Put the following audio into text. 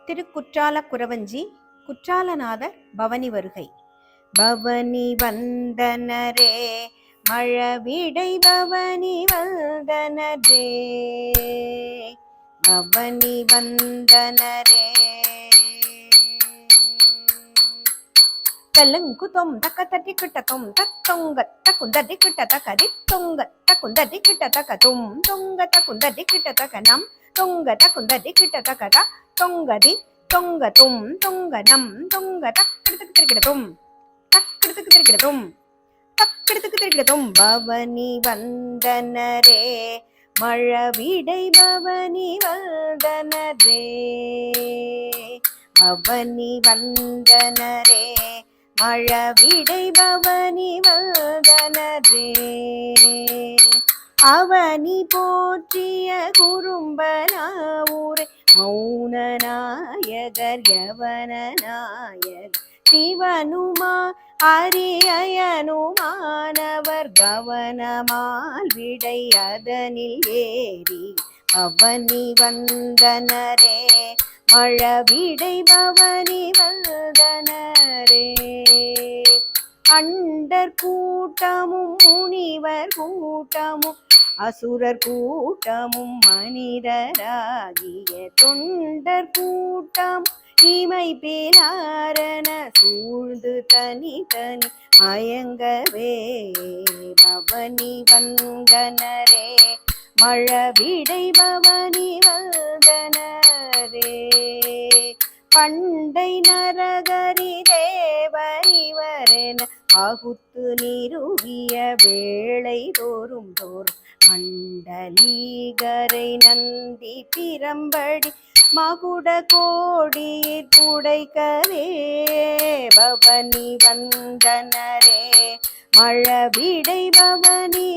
திருக்குற்றால குறவஞ்சி குற்றாலநாதர் பவனி வருகை. பவனி வந்தனரே மழவிடை பவனி வந்தனரே, பவனி வந்தனரே. தெலுங்குதொம் தக்க தட்டி கிட்டதும் தத்தொங்க தக்குந்தடி கிட்ட தக்கதி தொங்க தக்குந்தடி கிட்ட தக்கதும் தொங்க தக்குந்தடி கிட்ட தக்க நம் தொங்க தக்குந்தடி கிட்ட தக்கதா தொங்கதி தொங்க தும் தொங்க நம் தொங்க தக்கெடுத்துக்கு திருக்கிடதும் தக்கெடுத்துக்கு திருக்கிடதும் தக்கெடுத்துக்கு திருக்கிடதும். பவனி வந்தனரே மழவிடை பவனி வந்தனரே, பவனி வந்தனரே மழவிடை பவனி வந்தனரே. அவனி போற்றிய குறும்பனாவூரை மௌனநாயகர் யவனநாயகர் சிவனுமா அரியனுமானவர் கவனமால் விடை அதனில் ஏறி பவனி வந்தனரே மழவிடை பவனி வந்தனரே. அண்டர் கூட்டமும் முனிவர் கூட்டமும் அசுரர் கூட்டமும் மனிதராகிய தொண்டர் கூட்டம் இமை பேலாரண சூழ்ந்து தனி தனி மயங்கவே பவனி வந்தனரே மழவிடை பவனி வந்தனரே. பண்டை நரகரி தேவரிவரென பகுத்து நிறுவிய வேளை தோறும் தோறும் மண்டலீகரை நந்தி பிரம்படி மகுட கோடியிற் புடைக்கவே பவனி வந்தனரே மழவிடை பவனி